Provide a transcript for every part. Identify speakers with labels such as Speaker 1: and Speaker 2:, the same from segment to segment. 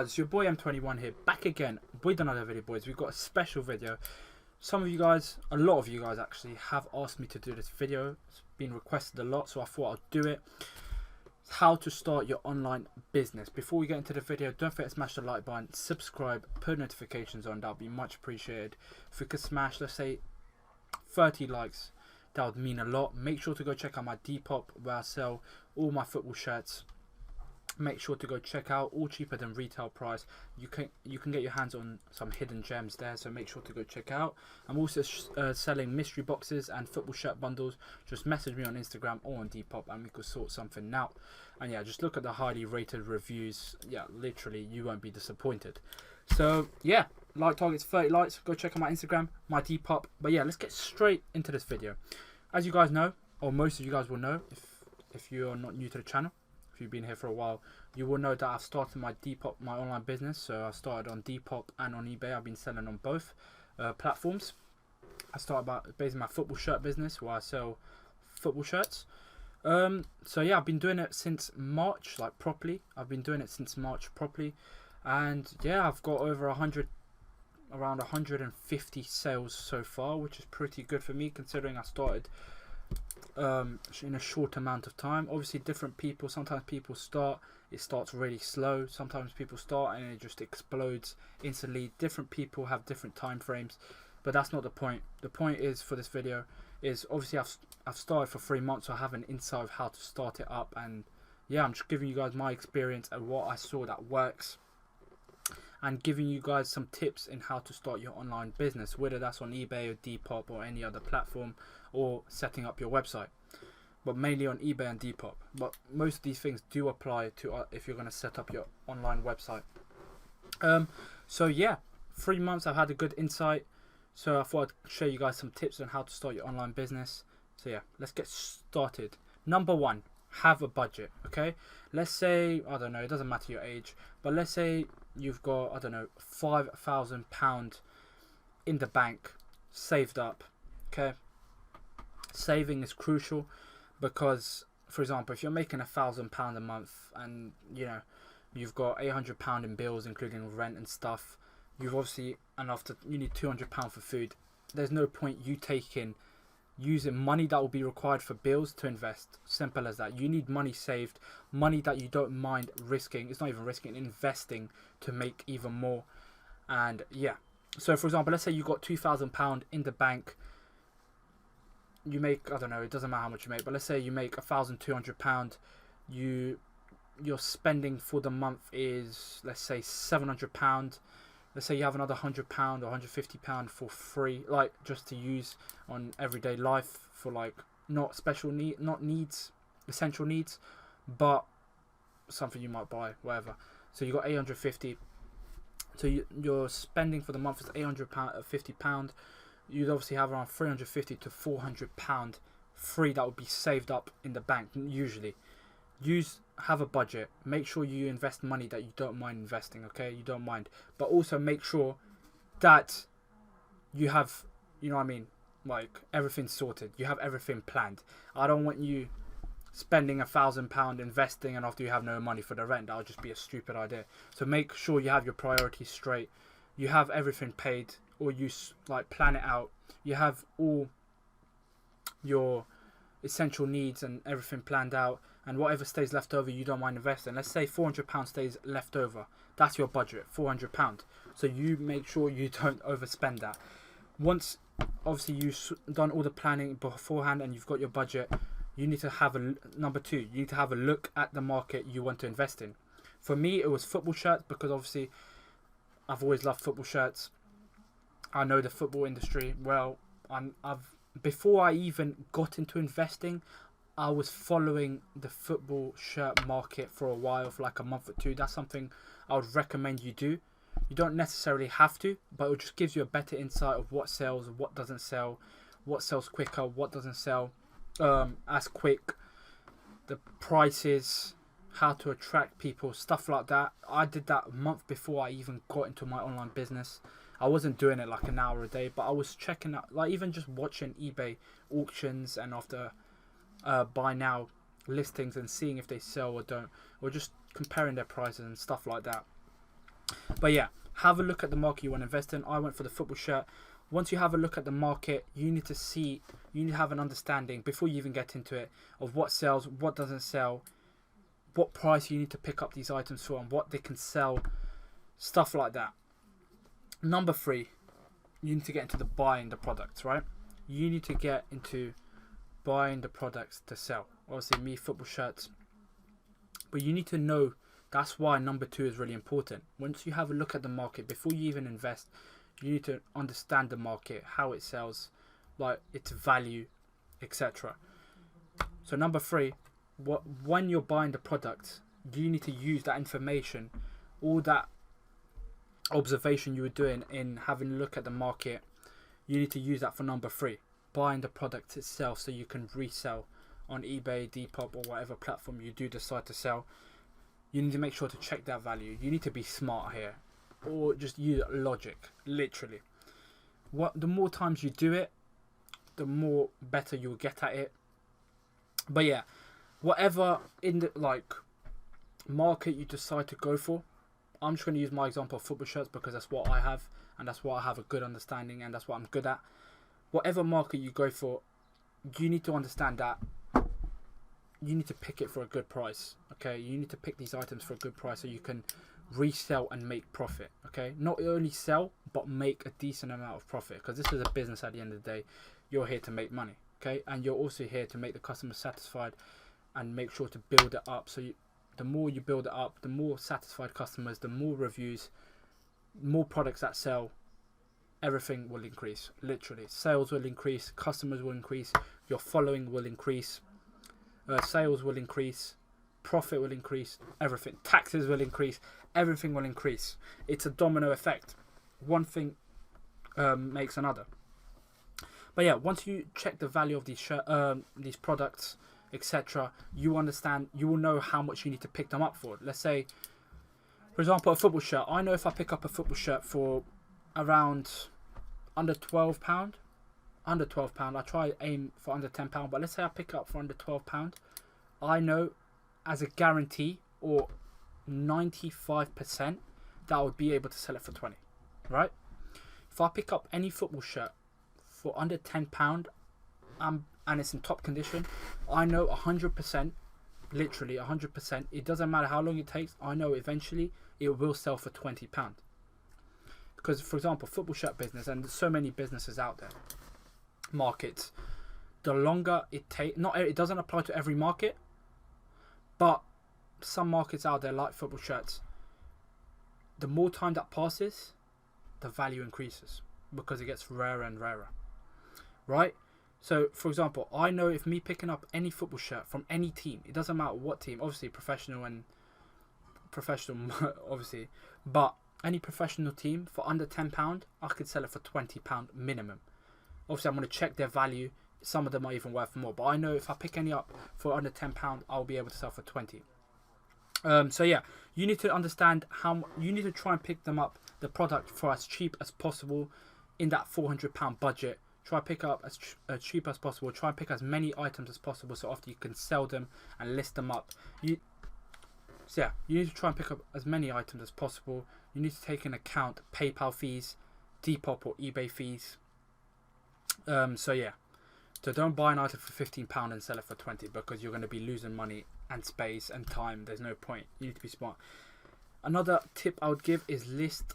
Speaker 1: It's your boy M21 here, back again with another video, boys. We've got a special video. Some of you guys, a lot of you guys actually, have asked me to do this video. It's been requested a lot, so I thought I'd do it. How to start your online business. Before we get into the video, don't forget to smash the like button, subscribe, put notifications on. That would be much appreciated. If we could smash, let's say, 30 likes, that would mean a lot. Make sure to go check out my Depop, where I sell all my football shirts. Make sure to go check out, all cheaper than retail price. You can get your hands on some hidden gems there, so make sure to go check out. I'm also selling mystery boxes and football shirt bundles. Just message me on Instagram or on Depop and we could sort something out. And yeah, just look at the highly rated reviews. Yeah, literally you won't be disappointed. So yeah, like targets 30 likes. Go check out my Instagram, my Depop. But yeah, let's get straight into this video. As you guys know, or most of you guys will know, if you are not new to the channel, if you've been here for a while, you will know that I've started my Depop, my online business. So I started on Depop and on eBay. I've been selling on both platforms. I started by basically my football shirt business, where I sell football shirts. So yeah, I've been doing it since March, like properly. I've been doing it since March properly, and yeah, I've got over around 150 sales so far, which is pretty good for me considering I started in a short amount of time. Obviously different people, sometimes people it starts really slow, sometimes people start and it just explodes instantly. Different people have different time frames, but that's not the point. The point is, for this video, is obviously I've started for 3 months, so I have an insight of how to start it up, and yeah, I'm just giving you guys my experience and what I saw that works, and giving you guys some tips in how to start your online business, whether that's on eBay or Depop or any other platform, or setting up your website, but mainly on eBay and Depop. But most of these things do apply to if you're going to set up your online website. So yeah, 3 months I've had a good insight, so I thought I'd show you guys some tips on how to start your online business. So yeah, let's get started. Number one, have a budget. Okay, let's say, I don't know, it doesn't matter your age, but let's say you've got, I don't know, £5,000 in the bank saved up. Okay, saving is crucial, because for example, if you're making £1,000 a month and you know you've got £800 in bills including rent and stuff, you've obviously, and after you need £200 for food, there's no point you using money that will be required for bills to invest. Simple as that. You need money saved, money that you don't mind risking. It's not even risking, investing to make even more. And yeah, so for example, let's say you got £2,000 in the bank. You make, I don't know, it doesn't matter how much you make, but let's say you make £1,200. Your spending for the month is, let's say, £700. Let's say you have another £100 or £150 for free, like just to use on everyday life, for like not essential needs, but something you might buy, whatever. So you got £850. So your spending for the month is £850. You'd obviously have around £350 to £400 free that would be saved up in the bank. Usually, have a budget. Make sure you invest money that you don't mind investing. Okay, you don't mind, but also make sure that you have, you know what I mean, like everything sorted. You have everything planned. I don't want you spending £1,000 investing and after you have no money for the rent. That would just be a stupid idea. So make sure you have your priorities straight. You have everything paid, or you like plan it out. You have all your essential needs and everything planned out, and whatever stays left over you don't mind investing. Let's say £400 stays left over. That's your budget, £400. So you make sure you don't overspend that. Once obviously you've done all the planning beforehand and you've got your budget, you need to have number two, you need to have a look at the market you want to invest in. For me, it was football shirts, because obviously I've always loved football shirts. I know the football industry well. Before I even got into investing, I was following the football shirt market for a while, for like a month or two. That's something I would recommend you do. You don't necessarily have to, but it just gives you a better insight of what sells, what doesn't sell, what sells quicker, what doesn't sell as quick, the prices, how to attract people, stuff like that. I did that a month before I even got into my online business. I wasn't doing it like an hour a day, but I was checking out, like even just watching eBay auctions and after buy now listings and seeing if they sell or don't, or just comparing their prices and stuff like that. But yeah, have a look at the market you want to invest in. I went for the football shirt. Once you have a look at the market, you need to have an understanding before you even get into it of what sells, what doesn't sell, what price you need to pick up these items for, and what they can sell, stuff like that. Number 3, you need to get into the buying the products, right? You need to get into buying the products to sell. Obviously, me, football shirts. But you need to know, that's why number 2 is really important. Once you have a look at the market, before you even invest, you need to understand the market, how it sells, like its value, etc. So number 3, when you're buying the product, you need to use that information, all that observation you were doing in having a look at the market. You need to use that for number 3, buying the product itself, so you can resell on eBay, Depop, or whatever platform you do decide to sell. You need to make sure to check that value. You need to be smart here, or just use logic, literally. The more times you do it, the more better you'll get at it. But yeah, whatever in the market you decide to go for, I'm just going to use my example of football shirts because that's what I have, and that's what I have a good understanding, and that's what I'm good at. Whatever market you go for, you need to understand that you need to pick it for a good price. Okay, you need to pick these items for a good price so you can resell and make profit. Okay, not only sell but make a decent amount of profit, because this is a business. At the end of the day, you're here to make money. Okay, and you're also here to make the customer satisfied and make sure to build it up. So the more you build it up, the more satisfied customers, the more reviews, more products that sell, everything will increase. Literally, sales will increase, customers will increase, your following will increase, sales will increase, profit will increase, everything, taxes will increase, everything will increase. It's a domino effect. One thing makes another. But yeah, once you check the value of these products, etc., you understand, you will know how much you need to pick them up for. Let's say, for example, a football shirt. I know if I pick up a football shirt for around under £12, I try aim for under £10, but let's say I pick up for under £12, I know as a guarantee, or 95%, that I would be able to sell it for 20, right? If I pick up any football shirt for under £10, and it's in top condition, I know 100%, literally 100%, it doesn't matter how long it takes, I know eventually it will sell for £20. Because, for example, football shirt business, and there's so many businesses out there, markets, the longer it takes, it doesn't apply to every market, but some markets out there like football shirts, the more time that passes, the value increases, because it gets rarer and rarer, right? So, for example, I know if me picking up any football shirt from any team, it doesn't matter what team, obviously professional, obviously, but any professional team for under £10, I could sell it for £20 minimum. Obviously, I'm going to check their value. Some of them are even worth more, but I know if I pick any up for under £10, I'll be able to sell for 20. So yeah, you need to understand how you need to try and pick them up, the product, for as cheap as possible in that £400 budget. Try pick up as cheap as possible. Try and pick as many items as possible, so after you can sell them and list them up. So yeah, you need to try and pick up as many items as possible. You need to take into account PayPal fees, Depop or eBay fees. So yeah, so don't buy an item for £15 and sell it for 20, because you're going to be losing money and space and time. There's no point. You need to be smart. Another tip I would give is list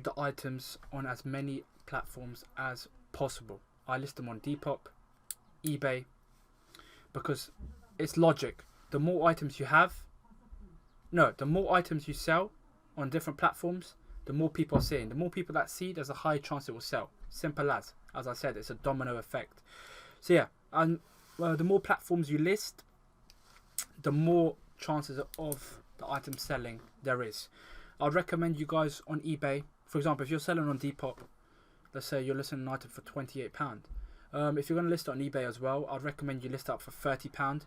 Speaker 1: the items on as many platforms as possible. I list them on Depop, eBay, because it's logic. The more items you sell on different platforms, the more people are seeing. The more people that see, there's a higher chance it will sell. Simple as I said, it's a domino effect. So yeah, and the more platforms you list, the more chances of the item selling there is. I'd recommend you guys on eBay, for example, if you're selling on Depop, let's say you're listing an item for £28. If you're going to list it on eBay as well, I'd recommend you list it up for £30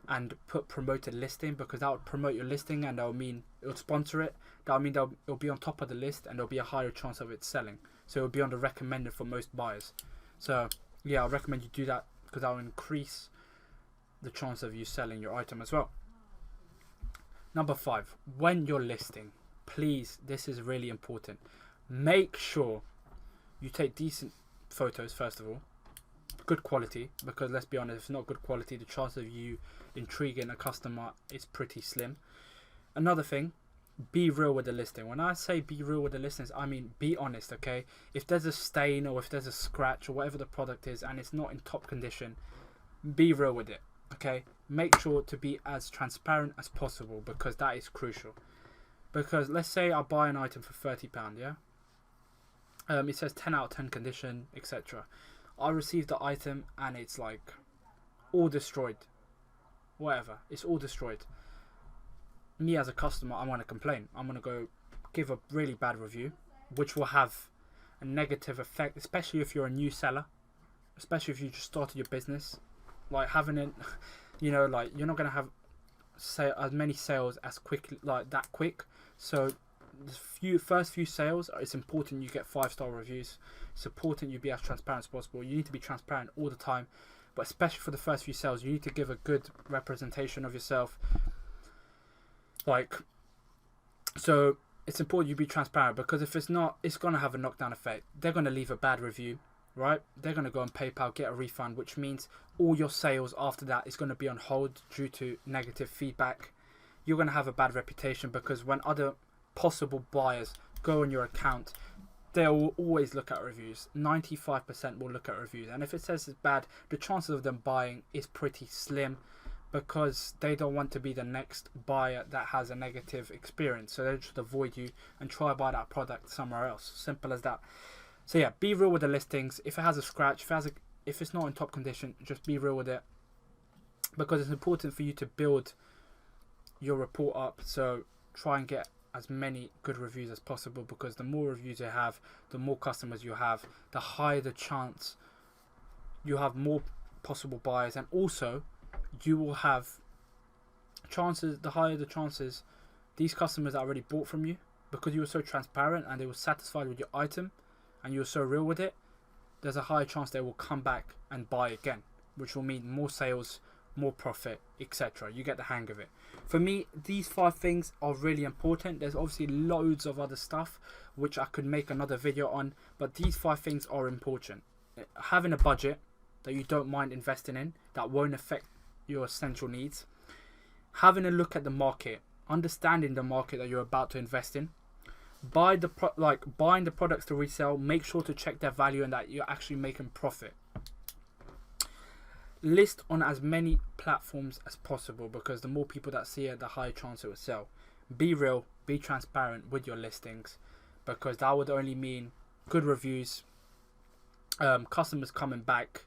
Speaker 1: and put promoted listing, because that would promote your listing, and that would mean it would sponsor it. That would mean it'll be on top of the list, and there'll be a higher chance of it selling. So it'll be on the recommended for most buyers. So yeah, I recommend you do that, because that will increase the chance of you selling your item as well. Number 5, when you're listing, please, this is really important. Make sure you take decent photos, first of all. Good quality, because let's be honest, if it's not good quality, the chance of you intriguing a customer is pretty slim. Another thing, be real with the listing. When I say be real with the listings, I mean be honest, okay? If there's a stain or if there's a scratch or whatever the product is and it's not in top condition, be real with it, okay? Make sure to be as transparent as possible, because that is crucial. Because let's say I buy an item for £30, yeah? It says 10 out of 10 condition, etc. I received the item and it's like all destroyed. Whatever, it's all destroyed. Me as a customer, I'm going to complain. I'm going to go give a really bad review, which will have a negative effect, especially if you're a new seller, especially if you just started your business. Like having it, you know, like you're not going to have as many sales as quickly, like that quick. So the first few sales, it's important you get 5-star reviews. It's important you be as transparent as possible. You need to be transparent all the time, but especially for the first few sales, you need to give a good representation of yourself. Like, so it's important you be transparent, because if it's not, it's going to have a knockdown effect. They're going to leave a bad review, right? They're going to go on PayPal, get a refund, which means all your sales after that is going to be on hold due to negative feedback. You're going to have a bad reputation, because when other possible buyers go on your account, they will always look at reviews. 95% will look at reviews, and if it says it's bad, the chances of them buying is pretty slim, because they don't want to be the next buyer that has a negative experience. So they just avoid you and try to buy that product somewhere else. Simple as that. So yeah, be real with the listings. If it has a scratch, if it's not in top condition, just be real with it, because it's important for you to build your report up. So try and get as many good reviews as possible, because the more reviews you have, the more customers you have, the higher the chance you have more possible buyers, and also you will have chances, the higher the chances these customers that already bought from you, because you were so transparent and they were satisfied with your item and you were so real with it, there's a higher chance they will come back and buy again, which will mean more sales, more profit, etc. You get the hang of it. For me, these 5 things are really important. There's obviously loads of other stuff which I could make another video on, but these 5 things are important. Having a budget that you don't mind investing in, that won't affect your essential needs. Having a look at the market, understanding the market that you're about to invest in. Buying the products to resell, make sure to check their value and that you're actually making profit. List on as many platforms as possible, because the more people that see it, the higher chance it will sell. Be real, be transparent with your listings, because that would only mean good reviews, customers coming back,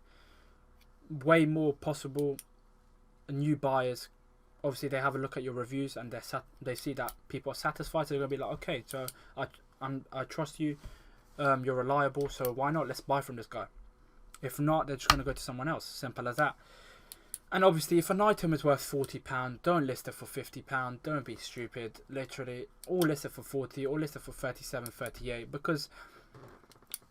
Speaker 1: way more possible new buyers. Obviously they have a look at your reviews and they see that people are satisfied, so they're gonna be like, okay, so I trust you, you're reliable, so why not, let's buy from this guy. If not, they're just gonna go to someone else. Simple as that. And obviously if an item is worth £40, don't list it for £50. Don't be stupid. Literally, or list it for 40, or list it for 37, 38, because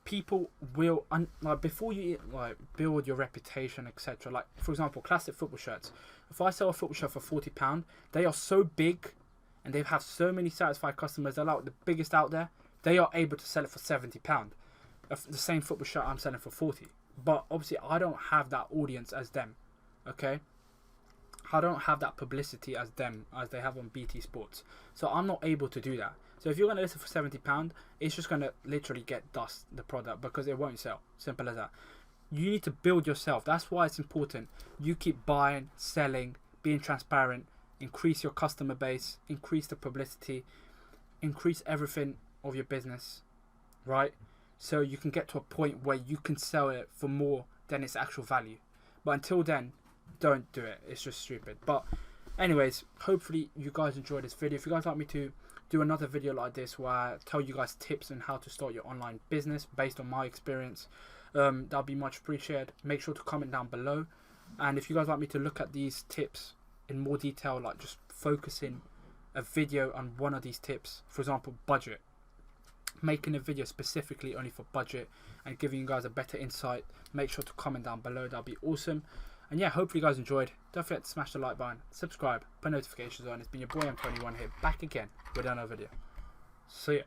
Speaker 1: people will like, before you like build your reputation, etc. Like for example, classic football shirts. If I sell a football shirt for £40, they are so big and they have so many satisfied customers, they're like the biggest out there, they are able to sell it for £70. The same football shirt I'm selling for 40. But obviously I don't have that audience as them, okay? I don't have that publicity as them, as they have on BT Sports. So I'm not able to do that. So if you're going to list it for £70, it's just going to literally get dust, the product, because it won't sell. Simple as that. You need to build yourself. That's why it's important. You keep buying, selling, being transparent, increase your customer base, increase the publicity, increase everything of your business, right? So you can get to a point where you can sell it for more than its actual value. But until then, don't do it. It's just stupid. But anyways, hopefully you guys enjoyed this video. If you guys like me to do another video like this where I tell you guys tips on how to start your online business based on my experience, that'll be much appreciated. Make sure to comment down below. And if you guys like me to look at these tips in more detail, like just focusing a video on one of these tips, for example, budget, making a video specifically only for budget and giving you guys a better insight, make sure to comment down below. That'll be awesome. And yeah, hopefully you guys enjoyed. Don't forget to smash the like button, subscribe, put notifications on. It's been your boy M21 here, back again with another video. See ya.